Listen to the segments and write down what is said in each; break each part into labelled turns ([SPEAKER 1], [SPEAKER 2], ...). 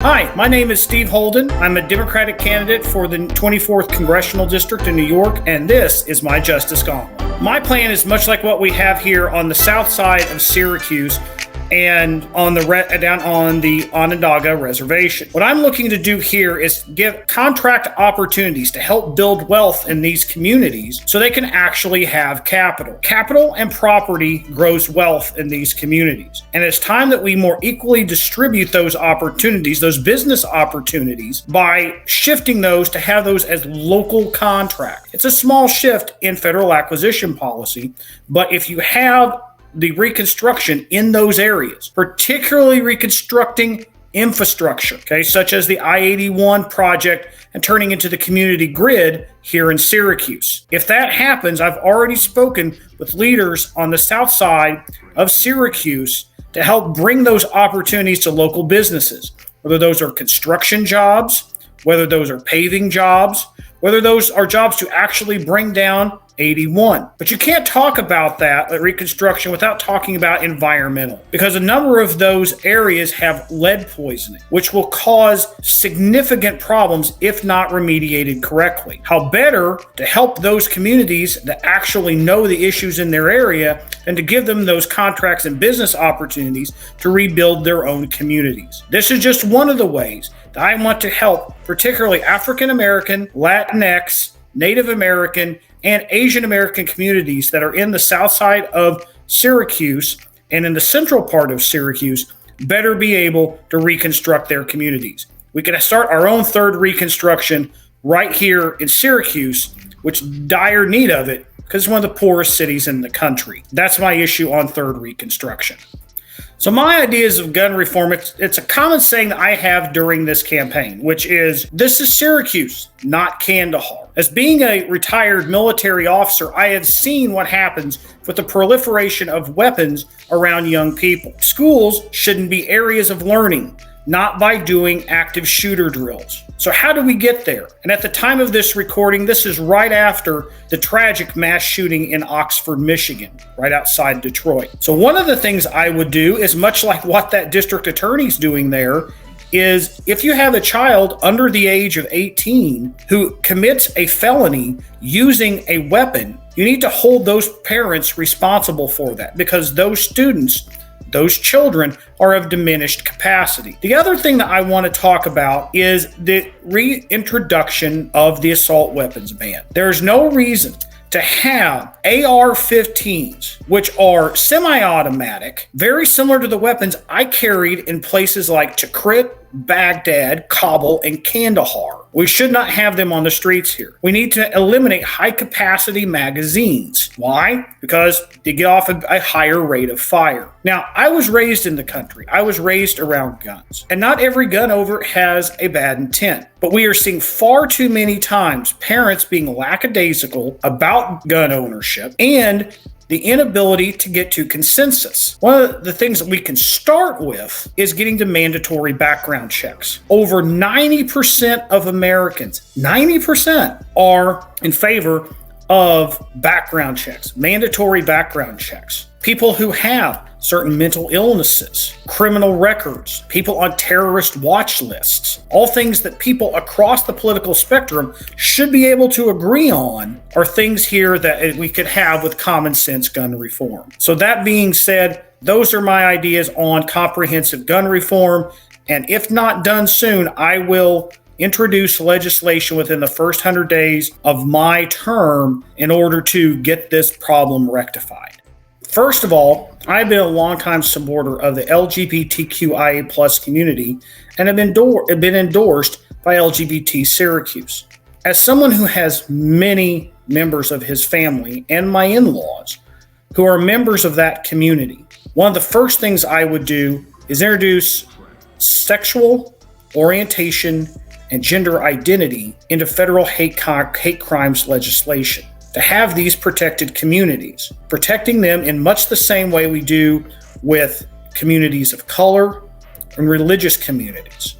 [SPEAKER 1] Hi, my name is Steve Holden. I'm a Democratic candidate for the 24th Congressional District in New York, and this is my Justice Gauntlet. My plan is much like what we have here on the south side of Syracuse and on down on the Onondaga Reservation. What I'm looking to do here is give contract opportunities to help build wealth in these communities so they can actually have capital. Capital and property grows wealth in these communities. And it's time that we more equally distribute those opportunities, those business opportunities, by shifting those to have those as local contract. It's a small shift in federal acquisition policy, but if you have the reconstruction in those areas, particularly reconstructing infrastructure, such as the I-81 project and turning into the community grid here in Syracuse. If that happens, I've already spoken with leaders on the south side of Syracuse to help bring those opportunities to local businesses, whether those are construction jobs, whether those are paving jobs, whether those are jobs to actually bring down 81. But you can't talk about that, like reconstruction, without talking about environmental, because a number of those areas have lead poisoning, which will cause significant problems if not remediated correctly. How better to help those communities that actually know the issues in their area and to give them those contracts and business opportunities to rebuild their own communities. This is just one of the ways that I want to help, particularly African American, Latinx, Native American, and Asian American communities that are in the south side of Syracuse and in the central part of Syracuse better be able to reconstruct their communities. We can start our own third reconstruction right here in Syracuse, which dire need of it because it's one of the poorest cities in the country. That's my issue on third reconstruction. So my ideas of gun reform, it's a common saying that I have during this campaign, which is, this is Syracuse, not Kandahar. As being a retired military officer, I have seen what happens with the proliferation of weapons around young people. Schools shouldn't be areas of learning, not by doing active shooter drills. So how do we get there? And at the time of this recording, this is right after the tragic mass shooting in Oxford, Michigan, right outside Detroit. So one of the things I would do is much like what that district attorney's doing there, is if you have a child under the age of 18 who commits a felony using a weapon, you need to hold those parents responsible for that, because those students, those children, are of diminished capacity. The other thing that I want to talk about is the reintroduction of the assault weapons ban. There's no reason to have AR-15s, which are semi-automatic, very similar to the weapons I carried in places like Tikrit, Baghdad, Kabul, and Kandahar. We should not have them on the streets here. We need to eliminate high-capacity magazines. Why? Because they get off a higher rate of fire. Now, I was raised in the country. I was raised around guns. And not every gun owner has a bad intent. But we are seeing far too many times parents being lackadaisical about gun ownership and the inability to get to consensus. One of the things that we can start with is getting to mandatory background checks. Over 90% of Americans, 90% are in favor of background checks, mandatory background checks. People who have certain mental illnesses, criminal records, people on terrorist watch lists, all things that people across the political spectrum should be able to agree on are things here that we could have with common sense gun reform. So that being said, those are my ideas on comprehensive gun reform. And if not done soon, I will introduce legislation within the first 100 days of my term in order to get this problem rectified. First of all, I've been a longtime supporter of the LGBTQIA+ community and have been endorsed by LGBT Syracuse. As someone who has many members of his family and my in-laws who are members of that community, one of the first things I would do is introduce sexual orientation and gender identity into federal hate crimes legislation, to have these protected communities, protecting them in much the same way we do with communities of color and religious communities.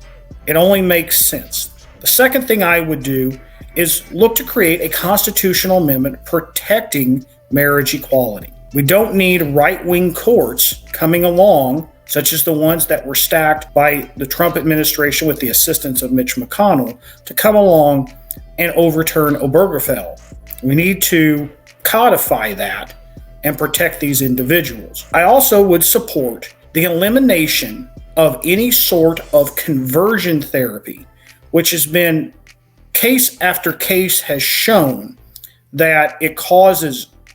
[SPEAKER 1] It only makes sense. The second thing I would do is look to create a constitutional amendment protecting marriage equality. We don't need right-wing courts coming along such as the ones that were stacked by the Trump administration with the assistance of Mitch McConnell, to come along and overturn Obergefell. We need to codify that and protect these individuals. I also would support the elimination of any sort of conversion therapy, which has been case after case has shown that it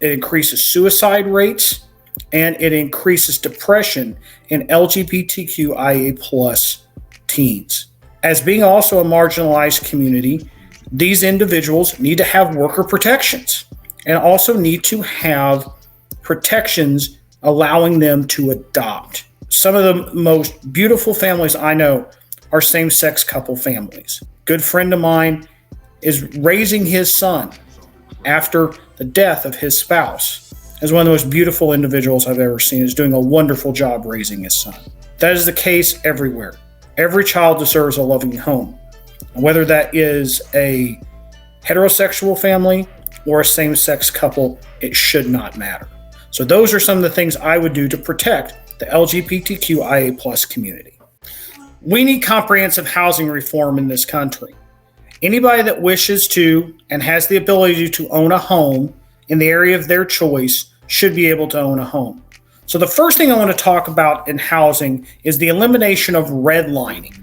[SPEAKER 1] increases suicide rates and it increases depression in LGBTQIA plus teens. As being also a marginalized community, these individuals need to have worker protections and also need to have protections allowing them to adopt. Some of the most beautiful families I know are same-sex couple families. Good friend of mine is raising his son after the death of his spouse. Is one of the most beautiful individuals I've ever seen, is doing a wonderful job raising his son. That is the case everywhere. Every child deserves a loving home. Whether that is a heterosexual family or a same-sex couple, it should not matter. So those are some of the things I would do to protect the LGBTQIA plus community. We need comprehensive housing reform in this country. Anybody that wishes to and has the ability to own a home in the area of their choice should be able to own a home. So the first thing I want to talk about in housing is the elimination of redlining.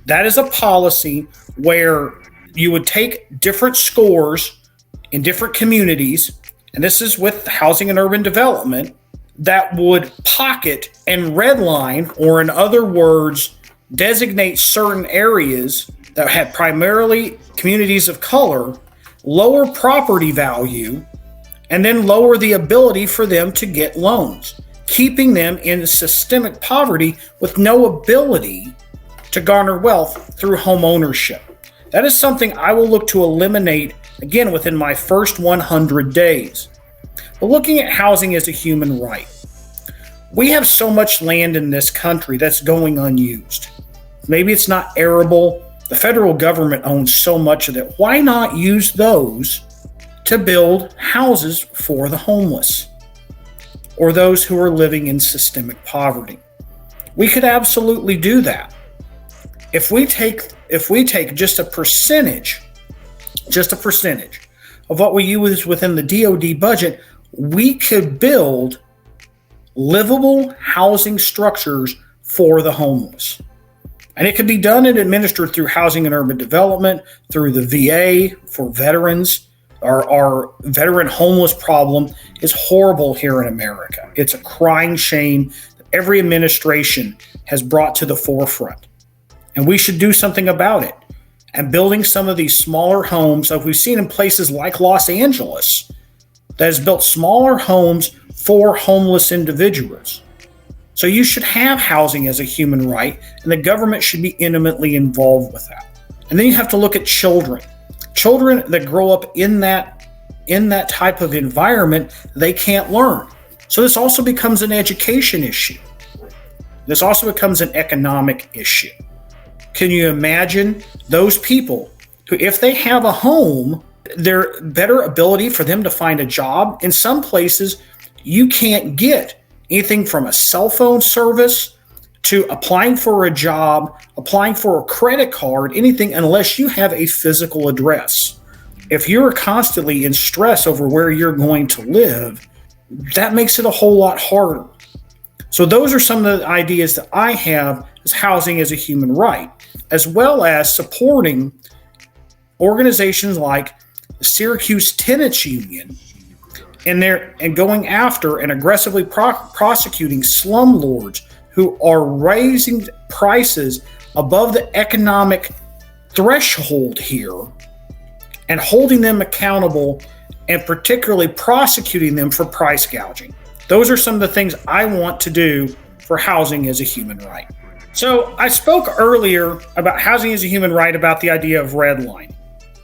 [SPEAKER 1] That is a policy where you would take different scores in different communities, and this is with housing and urban development, that would pocket and redline, or in other words, designate certain areas that have primarily communities of color, lower property value, and then lower the ability for them to get loans, keeping them in systemic poverty with no ability to garner wealth through home ownership. That is something I will look to eliminate, again, within my first 100 days. But looking at housing as a human right, we have so much land in this country that's going unused. Maybe it's not arable. The federal government owns so much of it. Why not use those to build houses for the homeless or those who are living in systemic poverty? We could absolutely do that. If we take just a percentage of what we use within the DoD budget, we could build livable housing structures for the homeless. And it could be done and administered through housing and urban development, through the VA for veterans. Our veteran homeless problem is horrible here in America. It's a crying shame that every administration has brought to the forefront. And we should do something about it. And building some of these smaller homes, like we've seen in places like Los Angeles, that has built smaller homes for homeless individuals. So you should have housing as a human right, and the government should be intimately involved with that. And then you have to look at children. Children that grow up in that type of environment, they can't learn. So this also becomes an education issue. This also becomes an economic issue. Can you imagine those people who, if they have a home, their better ability for them to find a job? In some places, you can't get anything from a cell phone service to applying for a job, applying for a credit card, anything, unless you have a physical address. If you're constantly in stress over where you're going to live, that makes it a whole lot harder. So those are some of the ideas that I have as housing as a human right, as well as supporting organizations like the Syracuse Tenants Union and going after and aggressively prosecuting slumlords who are raising prices above the economic threshold here and holding them accountable, and particularly prosecuting them for price gouging. Those are some of the things I want to do for housing as a human right. So I spoke earlier about housing as a human right, about the idea of redlining.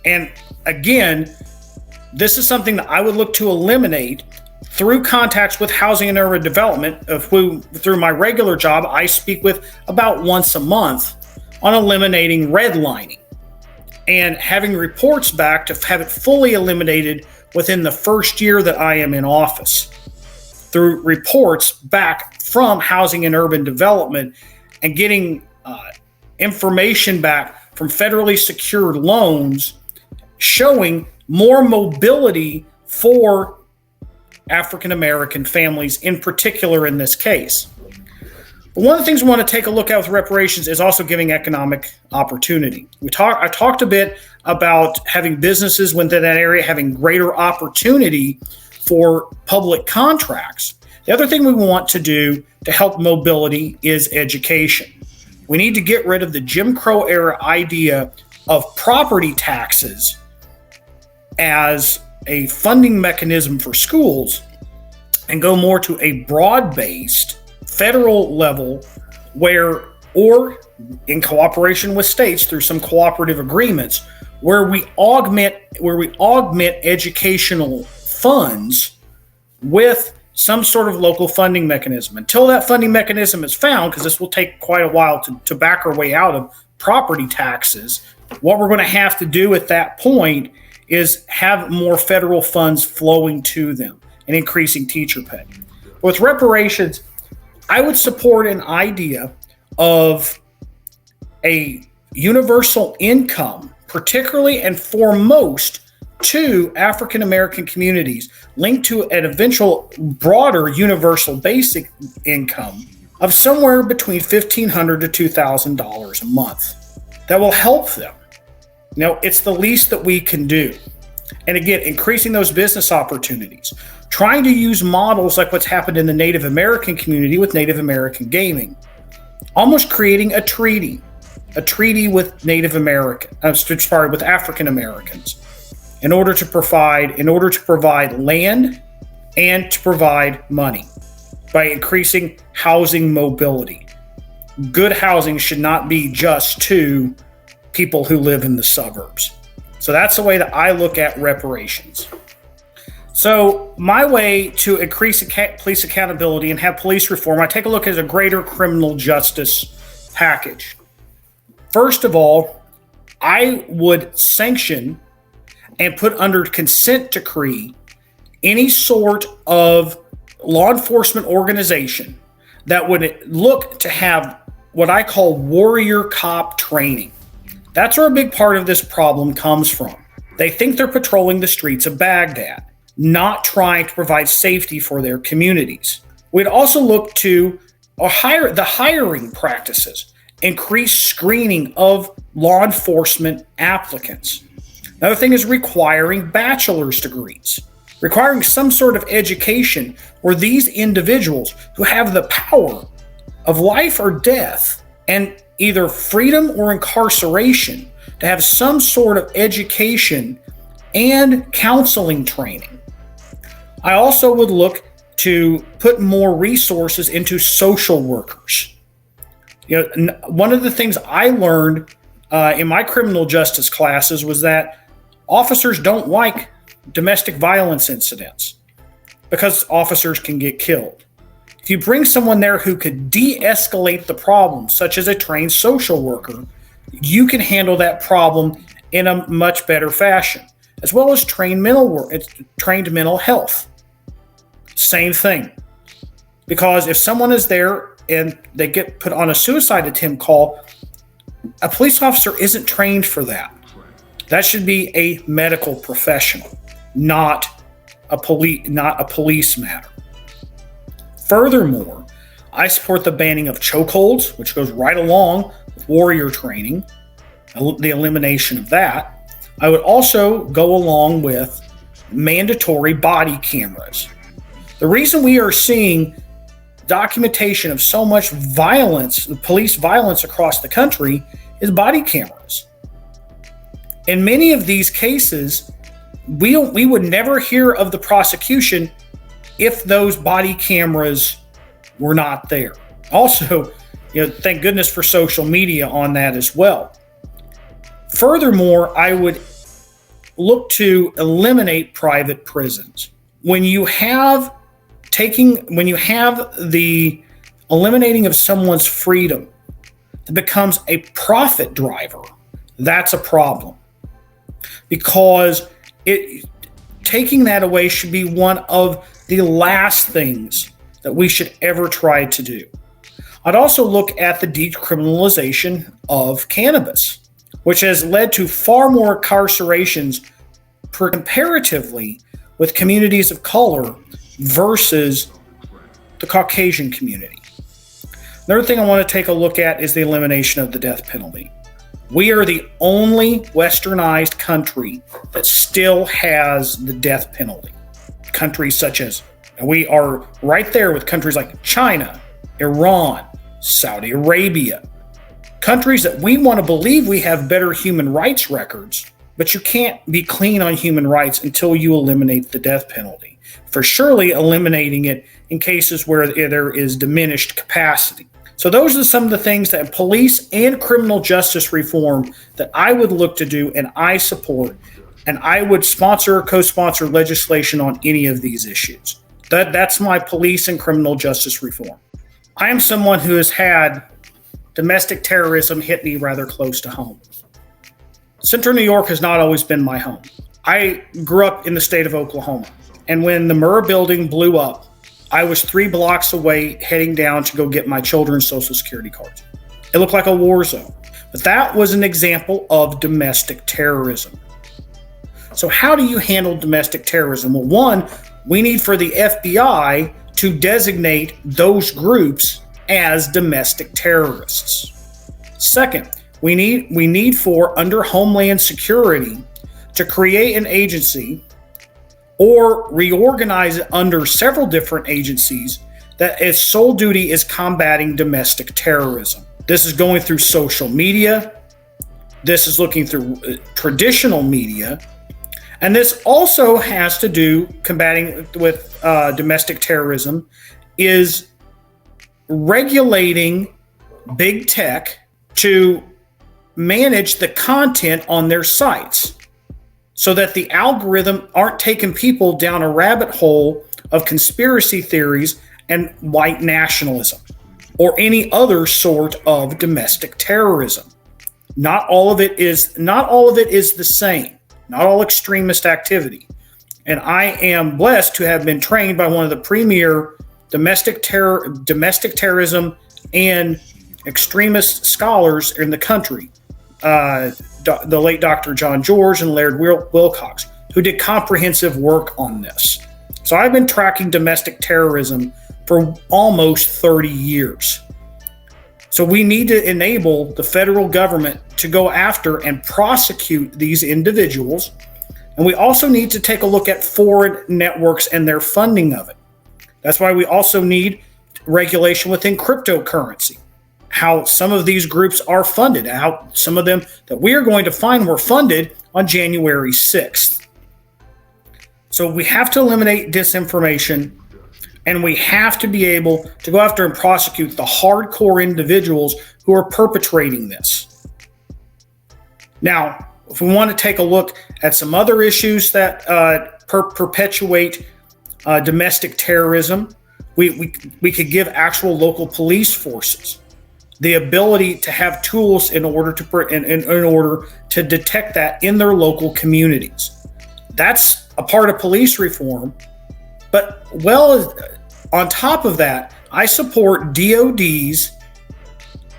[SPEAKER 1] And again, this is something that I would look to eliminate through contacts with housing and urban development, through my regular job I speak with about once a month on eliminating redlining and having reports back to have it fully eliminated within the first year that I am in office. through reports back from Housing and Urban Development and getting information back from federally secured loans showing more mobility for African American families, in particular in this case. But one of the things we want to take a look at with reparations is also giving economic opportunity. I talked a bit about having businesses within that area having greater opportunity for public contracts. The other thing we want to do to help mobility is education. We need to get rid of the Jim Crow era idea of property taxes as a funding mechanism for schools and go more to a broad-based federal level or in cooperation with states through some cooperative agreements where we augment educational funds with some sort of local funding mechanism. Until that funding mechanism is found, because this will take quite a while to back our way out of property taxes, what we're going to have to do at that point is have more federal funds flowing to them and increasing teacher pay. With reparations, I would support an idea of a universal income, particularly and foremost to African American communities, linked to an eventual broader universal basic income of somewhere between $1,500 to $2,000 a month. That will help them. Now, it's the least that we can do. And again, increasing those business opportunities, trying to use models like what's happened in the Native American community with Native American gaming, almost creating a treaty with with African Americans in order to provide land and to provide money by increasing housing mobility. Good housing should not be just to people who live in the suburbs. So that's the way that I look at reparations. So my way to increase police accountability and have police reform, I take a look at a greater criminal justice package. First of all, I would sanction and put under consent decree any sort of law enforcement organization that would look to have what I call warrior cop training. That's where a big part of this problem comes from. They think they're patrolling the streets of Baghdad, not trying to provide safety for their communities. We'd also look to the hiring practices, increase screening of law enforcement applicants. Another thing is requiring bachelor's degrees, requiring some sort of education where these individuals who have the power of life or death and either freedom or incarceration to have some sort of education and counseling training. I also would look to put more resources into social workers. One of the things I learned in my criminal justice classes was that officers don't like domestic violence incidents because officers can get killed. If you bring someone there who could de-escalate the problem, such as a trained social worker, you can handle that problem in a much better fashion, as well as trained mental health. Same thing. Because if someone is there and they get put on a suicide attempt call, a police officer isn't trained for that. That should be a medical professional, not a police matter. Furthermore, I support the banning of chokeholds, which goes right along with warrior training, the elimination of that. I would also go along with mandatory body cameras. The reason we are seeing documentation of so much violence, police violence across the country, is body cameras. In many of these cases, we would never hear of the prosecution if those body cameras were not there. Also, thank goodness for social media on that as well. Furthermore, I would look to eliminate private prisons. When you have the eliminating of someone's freedom that becomes a profit driver, that's a problem. Because taking that away should be one of the last things that we should ever try to do. I'd also look at the decriminalization of cannabis, which has led to far more incarcerations comparatively with communities of color versus the Caucasian community. Another thing I want to take a look at is the elimination of the death penalty. We are the only westernized country that still has the death penalty. Countries such as, and we are right there with countries like China, Iran, Saudi Arabia, countries that we want to believe we have better human rights records, but you can't be clean on human rights until you eliminate the death penalty. For surely eliminating it in cases where there is diminished capacity. So those are some of the things that police and criminal justice reform that I would look to do and I support, and I would sponsor or co-sponsor legislation on any of these issues. That's my police and criminal justice reform. I am someone who has had domestic terrorism hit me rather close to home. Central New York has not always been my home. I grew up in the state of Oklahoma, and when the Murrah building blew up, I was 3 blocks away heading down to go get my children's Social Security cards. It looked like a war zone, but that was an example of domestic terrorism. So how do you handle domestic terrorism? Well, one, we need for the FBI to designate those groups as domestic terrorists. Second, we need for under Homeland Security to create an agency or reorganize it under several different agencies that its sole duty is combating domestic terrorism. This is going through social media. This is looking through traditional media. And this also has to do combating with domestic terrorism is regulating big tech to manage the content on their sites so that the algorithm aren't taking people down a rabbit hole of conspiracy theories and white nationalism or any other sort of domestic terrorism. Not all of it is the same. Not all extremist activity. And I am blessed to have been trained by one of the premier domestic terrorism and extremist scholars in the country, the late Dr. John George and Laird Wilcox, who did comprehensive work on this. So I've been tracking domestic terrorism for almost 30 years. So we need to enable the federal government to go after and prosecute these individuals. And we also need to take a look at foreign networks and their funding of it. That's why we also need regulation within cryptocurrency, how some of these groups are funded, how some of them that we are going to find were funded on January 6th. So we have to eliminate disinformation, and we have to be able to go after and prosecute the hardcore individuals who are perpetrating this. Now, if we want to take a look at some other issues that perpetuate domestic terrorism, we could give actual local police forces the ability to have tools in order to detect that in their local communities. That's a part of police reform. But on top of that, I support DOD's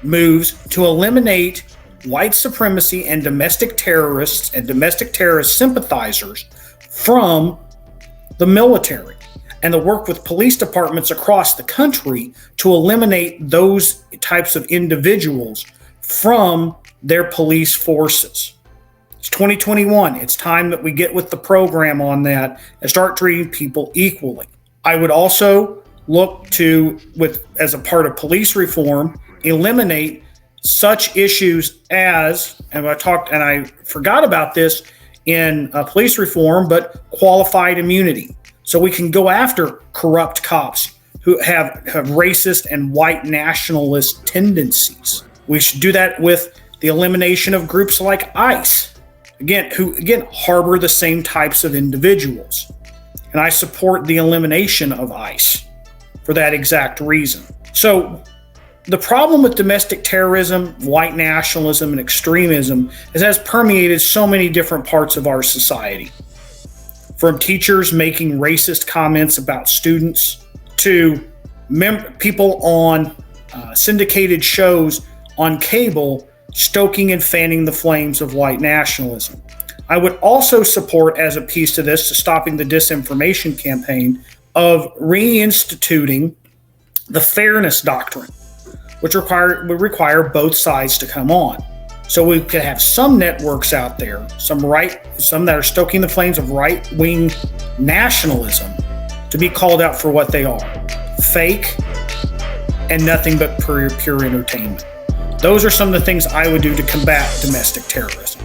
[SPEAKER 1] moves to eliminate white supremacy and domestic terrorists and domestic terrorist sympathizers from the military, and the work with police departments across the country to eliminate those types of individuals from their police forces. It's 2021. It's time that we get with the program on that and start treating people equally. I would also look to, as a part of police reform, eliminate such issues as, and I forgot about this in police reform, but qualified immunity. So we can go after corrupt cops who have racist and white nationalist tendencies. We should do that with the elimination of groups like ICE, who harbor the same types of individuals. And I support the elimination of ICE for that exact reason. So the problem with domestic terrorism, white nationalism, and extremism is it has permeated so many different parts of our society. from teachers making racist comments about students to people on syndicated shows on cable stoking and fanning the flames of white nationalism. I would also support, as a piece to this, to stopping the disinformation campaign, of reinstituting the fairness doctrine, which would require both sides to come on. So we could have some networks out there, some that are stoking the flames of right-wing nationalism, to be called out for what they are: fake and nothing but pure entertainment. Those are some of the things I would do to combat domestic terrorism.